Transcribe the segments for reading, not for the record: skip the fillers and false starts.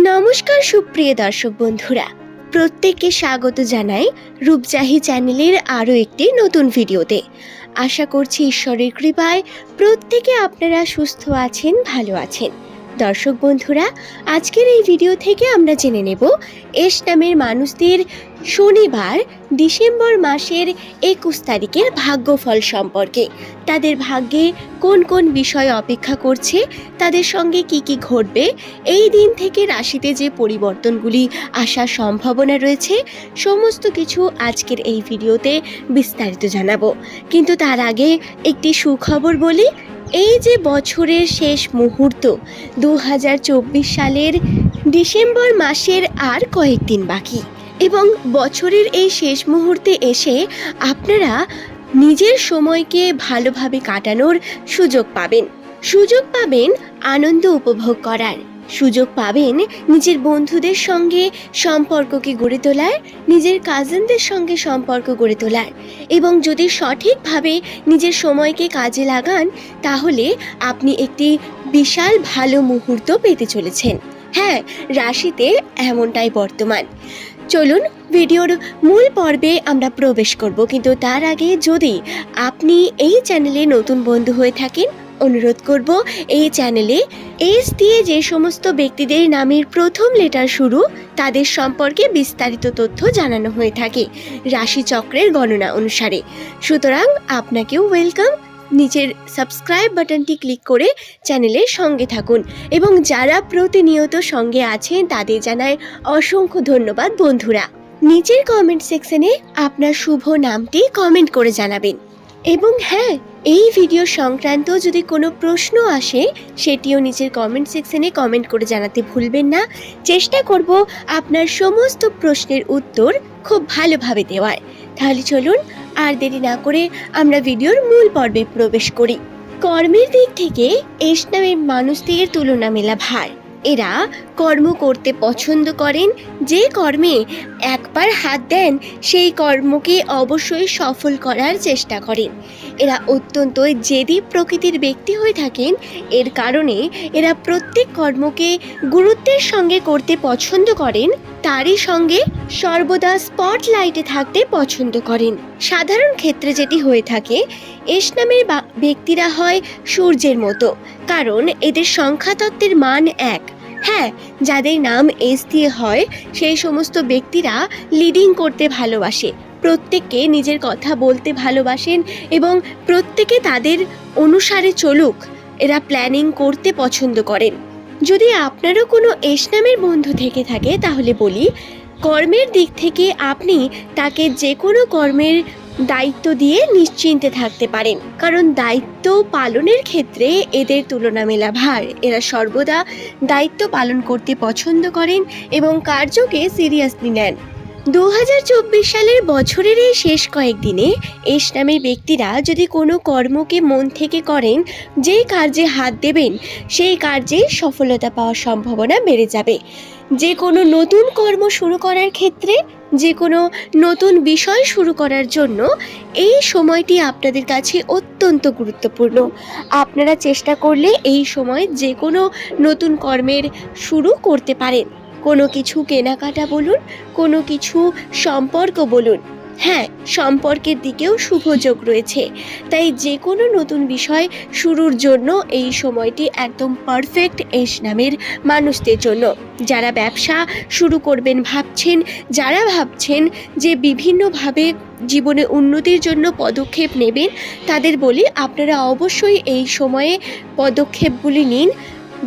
নমস্কার সুপ্রিয় দর্শক বন্ধুরা, প্রত্যেককে স্বাগত জানাই রূপজাহি চ্যানেলের আরও একটি নতুন ভিডিওতে। আশা করছি ঈশ্বরের কৃপায় প্রত্যেকে আপনারা সুস্থ আছেন, ভালো আছেন। দর্শক বন্ধুরা, আজকের এই ভিডিও থেকে আমরা জেনে নেব এস নামের মানুষদের শনিবার ডিসেম্বর মাসের 21 তারিখের ভাগ্যফল সম্পর্কে। তাদের ভাগ্যে কোন কোন বিষয় অপেক্ষা করছে, তাদের সঙ্গে কি কি ঘটবে, এই দিন থেকে রাশিতে যে পরিবর্তনগুলি আসার সম্ভাবনা রয়েছে, সমস্ত কিছু আজকের এই ভিডিওতে বিস্তারিত জানাবো। কিন্তু তার আগে একটি সুখবর বলি। এই যে বছরের শেষ মুহূর্ত 2024 সালের ডিসেম্বর মাসের আর কয়েকদিন বাকি, এবং বছরের এই শেষ মুহূর্তে এসে আপনারা নিজের সময়কে ভালোভাবে কাটানোর সুযোগ পাবেন আনন্দ উপভোগ করার সুযোগ পাবেন, নিজের বন্ধুদের সঙ্গে সম্পর্ককে গড়ে তোলার, নিজের কাজিনদের সঙ্গে সম্পর্ক গড়ে তোলার, এবং যদি সঠিকভাবে নিজের সময়কে কাজে লাগান তাহলে আপনি একটি বিশাল ভালো মুহূর্ত পেতে চলেছেন। হ্যাঁ, রাশিতে এমনটাই বর্তমান। চলুন ভিডিওর মূল পর্বে আমরা প্রবেশ করব, কিন্তু তার আগে যদি আপনি এই চ্যানেলে নতুন বন্ধু হয়ে থাকেন, অনুরোধ করব এই চ্যানেলে এস দিয়ে যে সমস্ত ব্যক্তিদের নামের প্রথম লেটার শুরু, তাদের সম্পর্কে বিস্তারিত তথ্য জানানো হয়ে থাকে রাশিচক্রের গণনা অনুসারে। সুতরাং আপনাকেও ওয়েলকাম। নিচের সাবস্ক্রাইব বাটনটি ক্লিক করে চ্যানেলের সঙ্গে থাকুন, এবং যারা প্রতিনিয়ত সঙ্গে আছেন তাদের জানাই অসংখ্য ধন্যবাদ। বন্ধুরা, নিচের কমেন্ট সেকশনে আপনার শুভ নামটি কমেন্ট করে জানাবেন। এবং হ্যাঁ, এই ভিডিও সংক্রান্ত যদি কোনো প্রশ্ন আসে সেটিও নিচের কমেন্ট সেকশনে কমেন্ট করে জানাতে ভুলবেন না। চেষ্টা করব আপনার সমস্ত প্রশ্নের উত্তর খুব ভালোভাবে দেওয়ার। তাহলে চলুন আর দেরি না করে আমরা ভিডিওর মূল পর্বে প্রবেশ করি। কর্মের দিক থেকে এস নামের মানুষদের তুলনা মেলা ভার। এরা কর্ম করতে পছন্দ করেন, যে কর্মে একবার হাত দেন সেই কর্মকে অবশ্যই সফল করার চেষ্টা করেন। এরা অত্যন্ত জেদি প্রকৃতির ব্যক্তি হয়ে থাকেন। এর কারণে এরা প্রত্যেক কর্মকে গুরুত্বের সঙ্গে করতে পছন্দ করেন, তারই সঙ্গে সর্বদা স্পটলাইটে থাকতে পছন্দ করেন। সাধারণ ক্ষেত্রে যেটি হয়ে থাকে, এস নামের ব্যক্তিরা হয় সূর্যের মতো, কারণ এদের সংখ্যাতত্ত্বের মান 1। হ্যাঁ, যাদের নাম এস দিয়ে হয় সেই সমস্ত ব্যক্তিরা লিডিং করতে ভালোবাসে, প্রত্যেককে নিজের কথা বলতে ভালোবাসেন এবং প্রত্যেকে তাদের অনুসারে চলুক এরা প্ল্যানিং করতে পছন্দ করেন। যদি আপনারও কোনো এস নামের বন্ধু থেকে থাকে তাহলে বলি, কর্মের দিক থেকে আপনি তাকে যে কোনো কর্মের দায়িত্ব দিয়ে নিশ্চিন্তে থাকতে পারেন, কারণ দায়িত্ব পালনের ক্ষেত্রে এদের তুলনা মেলা ভার। এরা সর্বদা দায়িত্ব পালন করতে পছন্দ করেন এবং কার্যকে সিরিয়াসলি নেন। 2024 সালের বছরের এই শেষ কয়েকদিনে এস নামের ব্যক্তিরা যদি কোনো কর্মকে মন থেকে করেন, যেই কার্যে হাত দেবেন সেই কার্যে সফলতা পাওয়ার সম্ভাবনা বেড়ে যাবে। যে কোনো নতুন কর্ম শুরু করার ক্ষেত্রে, যে কোনো নতুন বিষয় শুরু করার জন্য এই সময়টি আপনাদের কাছে অত্যন্ত গুরুত্বপূর্ণ। আপনারা চেষ্টা করলে এই সময় যে কোনো নতুন কর্মের শুরু করতে পারেন। কোনো কিছু কেনাকাটা বলুন, কোনো কিছু সম্পর্ক বলুন, হ্যাঁ, সম্পর্কের দিকেও শুভ যোগ রয়েছে। তাই যে কোনো নতুন বিষয় শুরুর জন্য এই সময়টি একদম পারফেক্ট এস নামের মানুষদের জন্য। যারা ব্যবসা শুরু করবেন ভাবছেন, যারা ভাবছেন যে বিভিন্নভাবে জীবনে উন্নতির জন্য পদক্ষেপ নেবেন, তাদের বলি আপনারা অবশ্যই এই সময়ে পদক্ষেপগুলি নিন।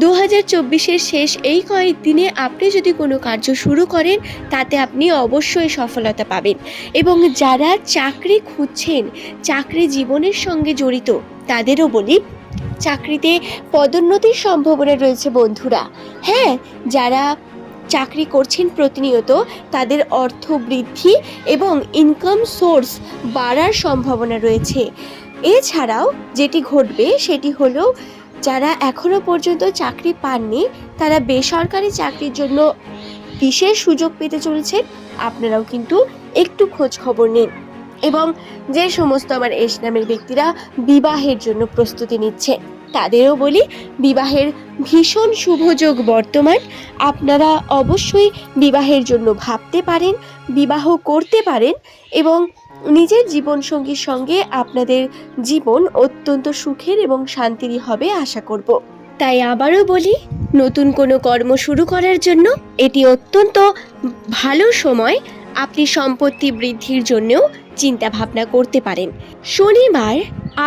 2024-এর শেষ এই কয়েকদিনে আপনি যদি কোনো কার্য শুরু করেন তাতে আপনি অবশ্যই সফলতা পাবেন। এবং যারা চাকরি খুঁজছেন, চাকরি জীবনের সঙ্গে জড়িত, তাদেরও বলি চাকরিতে পদোন্নতির সম্ভাবনা রয়েছে। বন্ধুরা, হ্যাঁ, যারা চাকরি করছেন প্রতিনিয়ত তাদের অর্থ বৃদ্ধি এবং ইনকাম সোর্স বাড়ার সম্ভাবনা রয়েছে। এছাড়াও যেটি ঘটবে সেটি হলো, যারা এখনো পর্যন্ত চাকরি পাননি তারা বেসরকারি চাকরির জন্য বিশেষ সুযোগ পেতে চলেছেন। আপনারাও কিন্তু একটু খোঁজ খবর নিন। এবং যে সমস্ত আমার এস নামের ব্যক্তিরা বিবাহের জন্য প্রস্তুতি নিচ্ছে, তাদেরও বলি বিবাহের ভীষণ শুভযোগ বর্তমান। আপনারা অবশ্যই বিবাহের জন্য ভাবতে পারেন, বিবাহ করতে পারেন এবং নিজের জীবনসঙ্গীর সঙ্গে আপনাদের জীবন অত্যন্ত সুখের এবং শান্তির হবে আশা করব। তাই আবারও বলি, নতুন কোনো কর্ম শুরু করার জন্য এটি অত্যন্ত ভালো সময়। আপনি সম্পত্তি বৃদ্ধির জন্যও চিন্তা ভাবনা করতে পারেন। শনিবার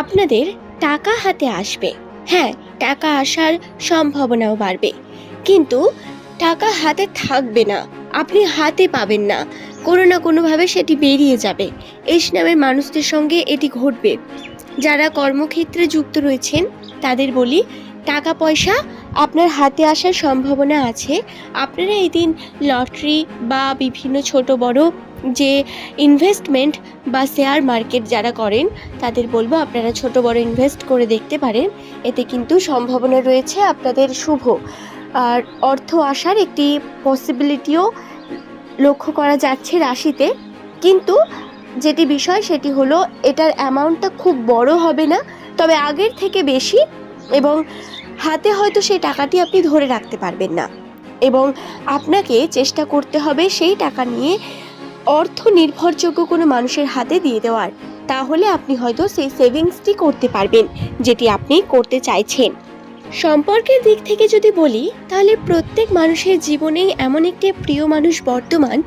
আপনাদের টাকা হাতে আসবে। হ্যাঁ, টাকা আসার সম্ভাবনাও বাড়বে, কিন্তু টাকা হাতে থাকবে না, আপনি হাতে পাবেন না, কোনো না কোনোভাবে সেটি বেরিয়ে যাবে। এস নামের মানুষদের সঙ্গে এটি ঘটবে। যারা কর্মক্ষেত্রে যুক্ত রয়েছেন তাদের বলি, টাকা পয়সা আপনার হাতে আসার সম্ভাবনা আছে। আপনারা এই দিন লটারি বা বিভিন্ন ছোট বড় যে ইনভেস্টমেন্ট বা শেয়ার মার্কেট যারা করেন তাদের বলবো আপনারা ছোট বড় ইনভেস্ট করে দেখতে পারেন। এতে কিন্তু সম্ভাবনা রয়েছে আপনাদের শুভ আর অর্থ আসার একটি পসিবিলিটিও লক্ষ্য করা যাচ্ছে রাশিতে। কিন্তু যেটি বিষয় সেটি হলো এটার অ্যামাউন্টটা খুব বড় হবে না, তবে আগের থেকে বেশি, এবং হাতে হয়তো সেই টাকাটি আপনি ধরে রাখতে পারবেন না এবং আপনাকে চেষ্টা করতে হবে সেই টাকা নিয়ে অর্থ নির্ভরযোগ্য কোনো মানুষের হাতে দিয়ে দেওয়ার। তাহলে আপনি হয়তো সেই সেভিংসটি করতে পারবেন যেটি আপনি করতে চাইছেন। সম্পর্কের দিক থেকে যদি বলি তাহলে প্রত্যেক মানুষের জীবনেই এমন একটি প্রিয় মানুষ বর্তমান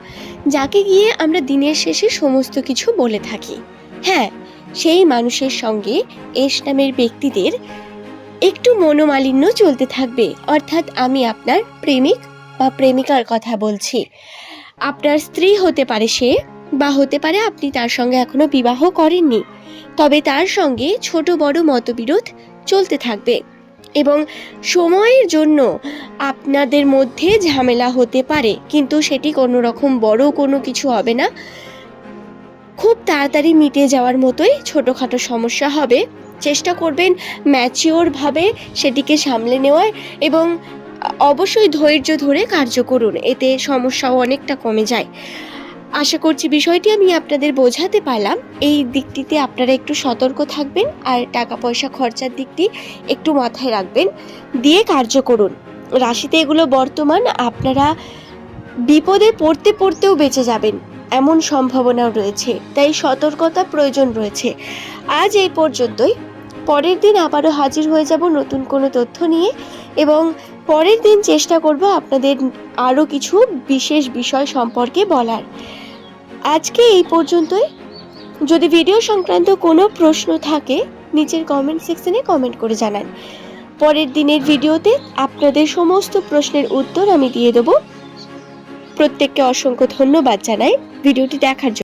যাকে গিয়ে আমরা দিনের শেষে সমস্ত কিছু বলে থাকি। হ্যাঁ, সেই মানুষের সঙ্গে এস নামের ব্যক্তিদের একটু মনোমালিন্য চলতে থাকবে, অর্থাৎ আমি আপনার প্রেমিক বা প্রেমিকার কথা বলছি। আপনার স্ত্রী হতে পারে সে, বা হতে পারে আপনি তার সঙ্গে এখনো বিবাহ করেননি, তবে তার সঙ্গে ছোট বড় মতবিরোধ চলতে থাকবে এবং সময়ের জন্য আপনাদের মধ্যে ঝামেলা হতে পারে, কিন্তু সেটি কোনো রকম বড় কোনো কিছু হবে না, খুব তাড়াতাড়ি মিটে যাওয়ার মতোই ছোটোখাটো সমস্যা হবে। চেষ্টা করবেন ম্যাচিওরভাবে সেটিকে সামলে নেওয়ার এবং অবশ্যই ধৈর্য ধরে কার্য করুন, এতে সমস্যাও অনেকটা কমে যায়। আশা করছি বিষয়টি আমি আপনাদের বোঝাতে পারলাম। এই দিকটিতে আপনারা একটু সতর্ক থাকবেন আর টাকা পয়সা খরচার দিকটি একটু মাথায় রাখবেন, দিয়ে কার্য করুন। রাশিতে এগুলো বর্তমান, আপনারা বিপদে পড়তে পড়তেও বেঁচে যাবেন এমন সম্ভাবনাও রয়েছে, তাই সতর্কতা প্রয়োজন রয়েছে। আজ এই পর্যন্তই। পরের দিন আবারও হাজির হয়ে যাব নতুন কোনো তথ্য নিয়ে এবং পরের দিন চেষ্টা করব আপনাদের আরও কিছু বিশেষ বিষয় সম্পর্কে বলার। আজকে এই পর্যন্তই। যদি ভিডিও সংক্রান্ত কোনো প্রশ্ন থাকে নিচের কমেন্ট সেকশনে কমেন্ট করে জানান। পরের দিনের ভিডিওতে আপনাদের সমস্ত প্রশ্নের উত্তর আমি দিয়ে দেব। প্রত্যেককে অসংখ্য ধন্যবাদ জানাই ভিডিওটি দেখার জন্য।